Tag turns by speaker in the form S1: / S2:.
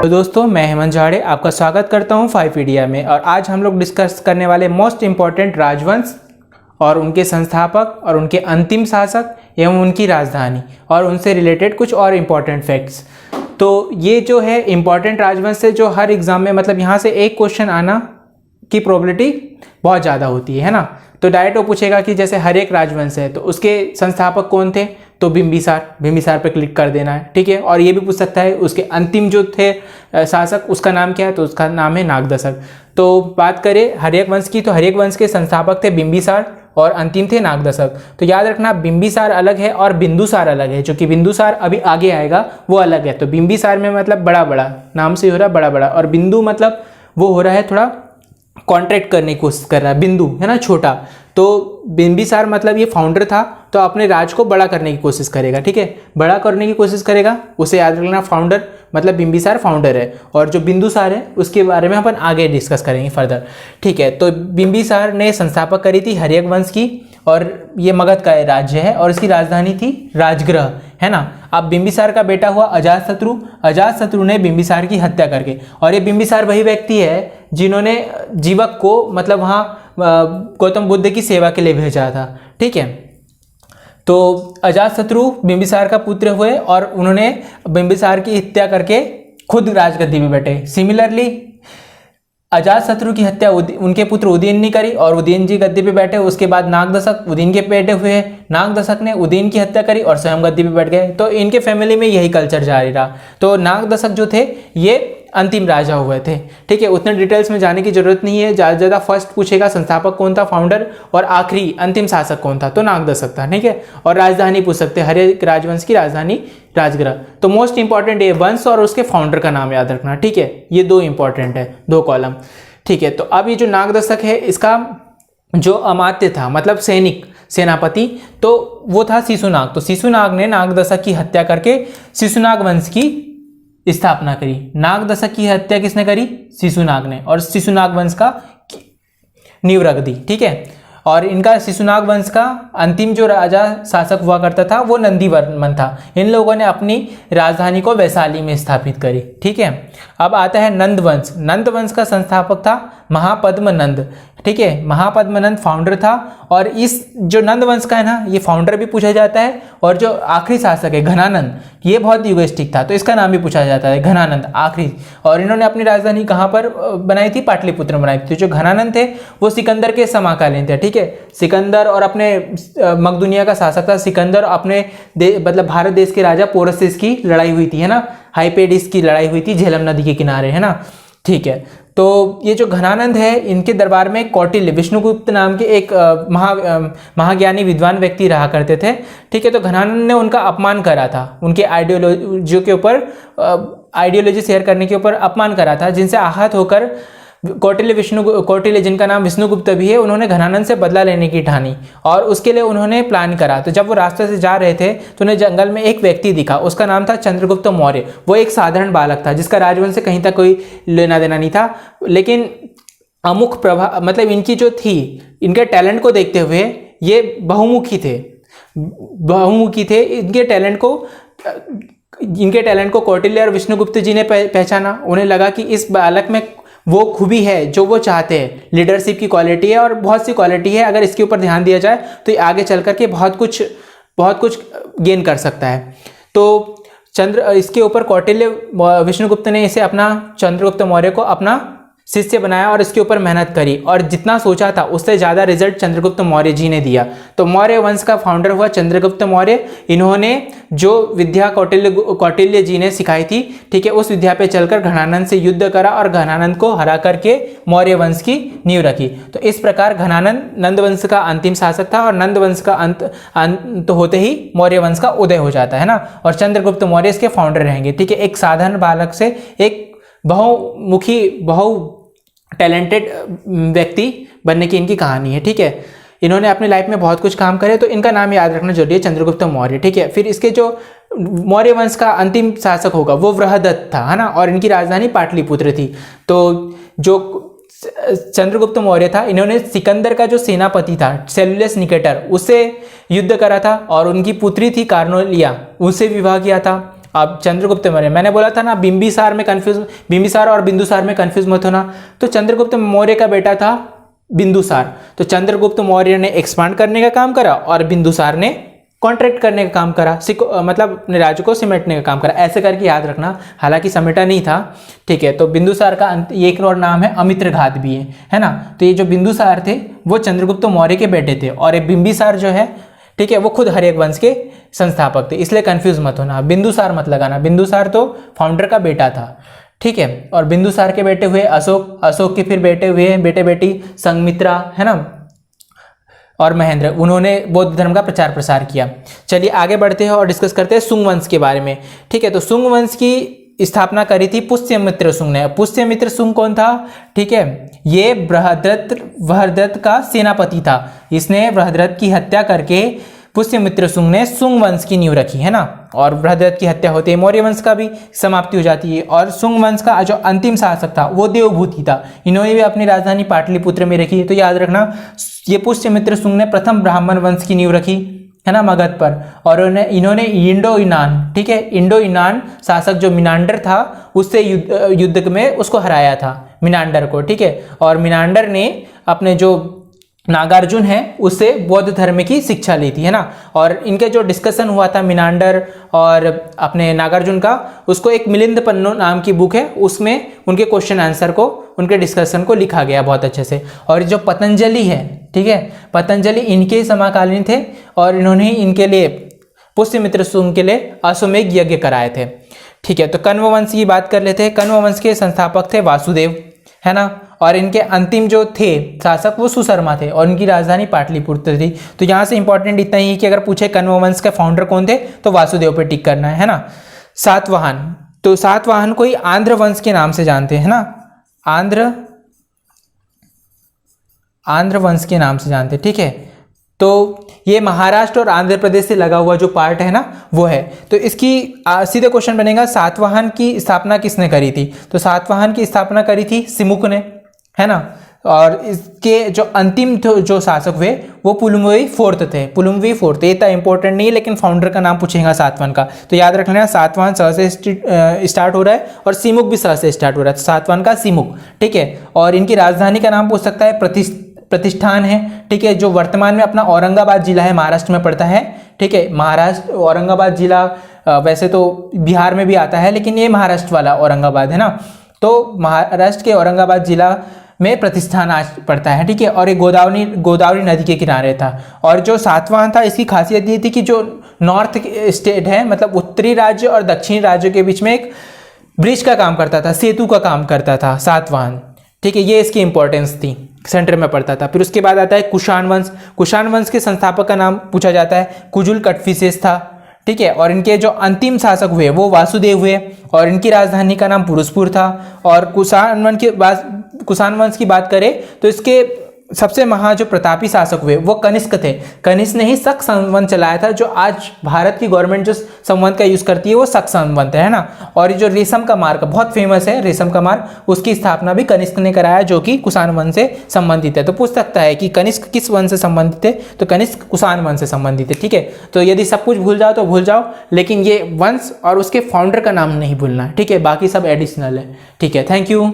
S1: तो दोस्तों मैं हेमंत झाड़े आपका स्वागत करता हूं 5 में। और आज हम लोग डिस्कस करने वाले मोस्ट इम्पॉर्टेंट राजवंश और उनके संस्थापक और उनके अंतिम शासक एवं उनकी राजधानी और उनसे रिलेटेड कुछ और इम्पॉर्टेंट फैक्ट्स। तो ये जो है इम्पॉर्टेंट राजवंश से जो हर एग्जाम में मतलब यहाँ से एक क्वेश्चन आना की प्रोबेबिलिटी बहुत ज़्यादा होती है ना। तो डायरेक्ट वो पूछेगा कि जैसे हर एक राजवंश है तो उसके संस्थापक कौन थे, तो बिंबिसार पे क्लिक कर देना है, ठीक है। और ये भी पूछ सकता है उसके अंतिम जो थे शासक उसका नाम क्या है, तो उसका नाम है नागदशक। तो बात करें हर्यक वंश की, तो हर्यक वंश के संस्थापक थे बिंबिसार और अंतिम थे नागदशक। तो याद रखना बिंबिसार अलग है और बिंदुसार अलग है, जो कि बिंदुसार अभी आगे आएगा वो अलग है। तो बिंबिसार में मतलब बड़ा बड़ा नाम से हो रहा है बड़ा बड़ा, और बिंदु मतलब वो हो रहा है थोड़ा कॉन्ट्रैक्ट करने की कोशिश कर रहा है, बिंदु है ना छोटा। तो बिंबिसार मतलब ये फाउंडर था तो अपने राज को बड़ा करने की कोशिश करेगा, ठीक है, बड़ा करने की कोशिश करेगा, उसे याद रखना फाउंडर मतलब बिंबिसार फाउंडर है। और जो बिंदुसार है उसके बारे में अपन आगे डिस्कस करेंगे फर्दर, ठीक है। तो बिंबिसार ने संस्थापक करी थी हर्यक वंश की, और ये मगध का राज्य है और इसकी राजधानी थी राजगृह, है ना। अब बिंबिसार का बेटा हुआ अजातशत्रु ने बिंबिसार की हत्या करके, और ये बिंबिसार वही व्यक्ति है जिन्होंने जीवक को मतलब वहाँ गौतम बुद्ध की सेवा के लिए भेजा था, ठीक है। तो अजातशत्रु बिंबिसार का पुत्र हुए और उन्होंने बिंबिसार की हत्या करके खुद राजगद्दी में बैठे। सिमिलरली अजातशत्रु की हत्या उनके पुत्र उदयन ने करी और उदयन जी गद्दी पे बैठे। उसके बाद नागदशक उदयन के बेटे हुए, नागदशक ने उदयन की हत्या करी और स्वयं गद्दी पे बैठ गए। तो इनके फैमिली में यही कल्चर जारी रहा। तो नागदशक जो थे ये अंतिम राजा हुए थे, ठीक है। उतने डिटेल्स में जाने की जरूरत नहीं है, ज़्यादा से ज़्यादा फर्स्ट पूछेगा संस्थापक कौन था, फाउंडर, और आखिरी अंतिम शासक कौन था, तो नागदशक था, ठीक है। और राजधानी पूछ सकते हैं, हर एक राजवंश की राजधानी राजगृह। तो मोस्ट इंपॉर्टेंट ये वंश और उसके फाउंडर का नाम याद रखना, ठीक है। ये दो इंपॉर्टेंट है, दो कॉलम, ठीक है। तो अब ये जो नागदशक है इसका जो अमात्य था मतलब सैनिक सेनापति तो वो था शिशुनाग। तो शिशुनाग ने नागदशक की हत्या करके शिशुनाग वंश की स्थापना करी। नागदशक की हत्या किसने करी, शिशुनाग ने, और शिशुनाग वंश का नींव रख दी, ठीक है। और इनका शिशुनाग वंश का अंतिम जो राजा शासक हुआ करता था वो नंदीवर्मन था। इन लोगों ने अपनी राजधानी को वैशाली में स्थापित करी, ठीक है। अब आता है नंद वंश। नंद वंश का संस्थापक था महापद्मनंद, ठीक है। महापद्मनंद फाउंडर था, और इस जो नंद वंश का है ना ये फाउंडर भी पूछा जाता है, और जो आखिरी शासक है घनानंद ये बहुत युगस्टिक था तो इसका नाम भी पूछा जाता है घनानंद आखिरी। और इन्होंने अपनी राजधानी कहाँ पर बनाई थी, पाटलिपुत्र में बनाई थी। तो जो घनानंद थे वो सिकंदर के समकालीन थे, ठीक है। सिकंदर और अपने मकदुनिया का शासक था सिकंदर, अपने मतलब भारत देश के राजा पोरसेस की लड़ाई हुई थी, है ना, हाइपेडिस की लड़ाई हुई थी झेलम नदी के किनारे, है ना, ठीक है। तो ये जो घनानंद है इनके दरबार में कौटिल्य विष्णुगुप्त नाम के एक महाज्ञानी विद्वान व्यक्ति रहा करते थे, ठीक है। तो घनानंद ने उनका अपमान करा था, उनके आइडियोलॉजी के ऊपर आइडियोलॉजी शेयर करने के ऊपर अपमान करा था, जिनसे आहत होकर कौटिल्य जिनका नाम विष्णुगुप्त भी है उन्होंने घनानंद से बदला लेने की ठानी, और उसके लिए उन्होंने प्लान करा। तो जब वो रास्ते से जा रहे थे तो उन्हें जंगल में एक व्यक्ति दिखा, उसका नाम था चंद्रगुप्त मौर्य। वो एक साधारण बालक था जिसका राजवंश से कहीं तक कोई लेना देना नहीं था, लेकिन अमुख प्रभाव मतलब इनकी जो थी इनके टैलेंट को देखते हुए ये बहुमुखी थे। इनके टैलेंट को कौटिल्य और विष्णुगुप्त जी ने पहचाना। उन्हें लगा कि इस बालक में वो खूबी है जो वो चाहते हैं, लीडरशिप की क्वालिटी है और बहुत सी क्वालिटी है, अगर इसके ऊपर ध्यान दिया जाए तो ये आगे चल करके बहुत कुछ गेन कर सकता है। तो इसके ऊपर कौटिल्य विष्णुगुप्त ने इसे अपना चंद्रगुप्त मौर्य को अपना शिष्य बनाया और इसके ऊपर मेहनत करी, और जितना सोचा था उससे ज़्यादा रिजल्ट चंद्रगुप्त मौर्य जी ने दिया। तो मौर्य वंश का फाउंडर हुआ चंद्रगुप्त मौर्य। इन्होंने जो विद्या कौटिल्य जी ने सिखाई थी, ठीक है, उस विद्या पे चलकर घनानंद से युद्ध करा और घनानंद को हरा करके मौर्य वंश की नींव रखी। तो इस प्रकार घनानंद नंद वंश का अंतिम शासक था, और नंद वंश का अंत होते ही मौर्य वंश का उदय हो जाता है ना, और चंद्रगुप्त मौर्य इसके फाउंडर रहेंगे, ठीक है। एक साधारण बालक से एक बहुमुखी टैलेंटेड व्यक्ति बनने की इनकी कहानी है, ठीक है। इन्होंने अपनी लाइफ में बहुत कुछ काम करे, तो इनका नाम याद रखना जरूरी है, चंद्रगुप्त मौर्य, ठीक है। फिर इसके जो मौर्य वंश का अंतिम शासक होगा वो वृहदत्त था, है ना, और इनकी राजधानी पाटलिपुत्र थी। तो जो चंद्रगुप्त मौर्य था इन्होंने सिकंदर का जो सेनापति था सेल्युलस निकेटर उससे युद्ध करा था, और उनकी पुत्री थी कार्नोलिया उससे विवाह किया था। अब चंद्रगुप्त मौर्य, मैंने बोला था ना बिंबिसार और बिंदुसार में कंफ्यूज मत होना। तो चंद्रगुप्त मौर्य का बेटा था बिंदुसार। तो चंद्रगुप्त मौर्य ने एक्सपांड करने का काम करा और बिंदुसार ने कॉन्ट्रैक्ट करने का काम करा, मतलब अपने राज्य को सिमटने का काम करा, ऐसे करके याद रखना। हालांकि समेटा नहीं था, ठीक है। तो बिंदुसार का ये एक और नाम है अमित्रघात भी है ना। तो ये जो बिंदुसार थे वो चंद्रगुप्त मौर्य के बेटे थे, और ये बिंबिसार जो है, ठीक है, वो खुद हर्यक वंश के संस्थापक थे, इसलिए कंफ्यूज मत होना। बिंदुसार मत लगाना, बिंदुसार तो फाउंडर का बेटा था, ठीक है। और बिंदुसार के बेटे हुए अशोक, अशोक के फिर बेटे हुए बेटे बेटी संघमित्रा, है ना, और महेंद्र। उन्होंने बौद्ध धर्म का प्रचार प्रसार किया। चलिए आगे बढ़ते हैं और डिस्कस करते हैं सुंग वंश के बारे में, ठीक है। तो सुंग वंश की स्थापना करी थी पुष्यमित्र सुंग ने। पुष्यमित्र सुंग कौन था, ठीक है, ये बृहद्रथ का सेनापति था। इसने बृहद्रथ की हत्या करके पुष्यमित्र सुंग ने सुंग वंश की नींव रखी, है ना। और बृहद्रथ की हत्या होते ही मौर्य वंश का भी समाप्ति हो जाती है। और सुंग वंश का जो अंतिम शासक था वो देवभूति था। इन्होंने भी अपनी राजधानी पाटलिपुत्र में रखी। तो याद रखना, ये पुष्यमित्र सुंग ने प्रथम ब्राह्मण वंश की नींव रखी, है ना, मगध पर। और इन्होंने इंडो ईनान, ठीक है, इंडो ईनान शासक जो मिनांडर था उससे युद्ध में उसको हराया था, मिनांडर को, ठीक है। और मिनांडर ने अपने जो नागार्जुन है उससे बौद्ध धर्म की शिक्षा ली थी, है ना। और इनके जो डिस्कशन हुआ था मिनांडर और अपने नागार्जुन का, उसको एक मिलिंद पन्नो नाम की बुक है, उसमें उनके क्वेश्चन आंसर को, उनके डिस्कशन को लिखा गया बहुत अच्छे से। और जो पतंजलि है, ठीक है, पतंजलि इनके समकालीन थे और इन्होंने इनके लिए पुष्यमित्र सुंग के लिए अश्वमेध यज्ञ कराए थे, ठीक है। तो कण्व वंश की बात कर लेते हैं। कण्व वंश के संस्थापक थे वासुदेव, है ना। और इनके अंतिम जो थे शासक वो सुशर्मा थे और इनकी राजधानी पाटलिपुत्र थी। तो यहाँ से इंपॉर्टेंट इतना ही कि अगर पूछे कण्व वंश के फाउंडर कौन थे तो वासुदेव पे टिक करना है ना। सातवाहन, तो सातवाहन को ही आंध्र वंश के नाम से जानते हैं ना, आंध्र वंश के नाम से जानते हैं, ठीक है। तो ये महाराष्ट्र और आंध्र प्रदेश से लगा हुआ जो पार्ट है ना वो है। तो इसकी सीधे क्वेश्चन बनेगा, सातवाहन की स्थापना किसने करी थी। तो सातवाहन की स्थापना करी थी सिमुक ने, है ना। और इसके जो अंतिम जो शासक हुए वो पुलुमवी फोर्थ थे। पुलुमवी फोर्थ ये इतना इंपॉर्टेंट नहीं है, लेकिन फाउंडर का नाम पूछेगा सातवाहन का। तो याद रख लेना, सातवाहन स से स्टार्ट हो रहा है और सिमुक भी स से स्टार्ट हो रहा है। तो सातवाहन का सिमुक, ठीक है। और इनकी राजधानी का नाम पूछ सकता है प्रतिष्ठान है, ठीक है, जो वर्तमान में अपना औरंगाबाद जिला है, महाराष्ट्र में पड़ता है, ठीक है। महाराष्ट्र औरंगाबाद जिला वैसे तो बिहार में भी आता है, लेकिन ये महाराष्ट्र वाला औरंगाबाद है ना। तो महाराष्ट्र के औरंगाबाद जिला में प्रतिष्ठान आज पड़ता है, ठीक है। और ये गोदावरी नदी के किनारे था। और जो सातवाहन था इसकी खासियत ये थी कि जो नॉर्थ स्टेट है, मतलब उत्तरी राज्य और दक्षिणी राज्यों के बीच में एक ब्रिज का काम करता था, सेतु का काम करता था सातवाहन, ठीक है। ये इसकी इंपॉर्टेंस थी, सेंटर में पड़ता था। फिर उसके बाद आता है कुषाण वंश। कुषाण वंश के संस्थापक का नाम पूछा जाता है, कुजुल कटफिसेस था, ठीक है। और इनके जो अंतिम शासक हुए वो वासुदेव हुए और इनकी राजधानी का नाम पुरुषपुर था। और कुषाण वंश की बात करें तो इसके सबसे जो प्रतापी शासक हुए वो कनिष्क थे। कनिष्क ने ही शक संवत चलाया था, जो आज भारत की गवर्नमेंट जो संवत का यूज करती है वो शक संवत है ना। और ये जो रेशम का मार्ग बहुत फेमस है, रेशम का मार्ग, उसकी स्थापना भी कनिष्क ने कराया, जो कि कुषाण वंश से संबंधित है। तो पूछ सकता है कि कनिष्क किस वंश से संबंधित है, तो कनिष्क कुषाण वंश से संबंधित है, ठीक है। तो यदि सब कुछ भूल जाओ तो भूल जाओ, लेकिन ये वंश और उसके फाउंडर का नाम नहीं भूलना, ठीक है। बाकी सब एडिशनल है, ठीक है। Thank you.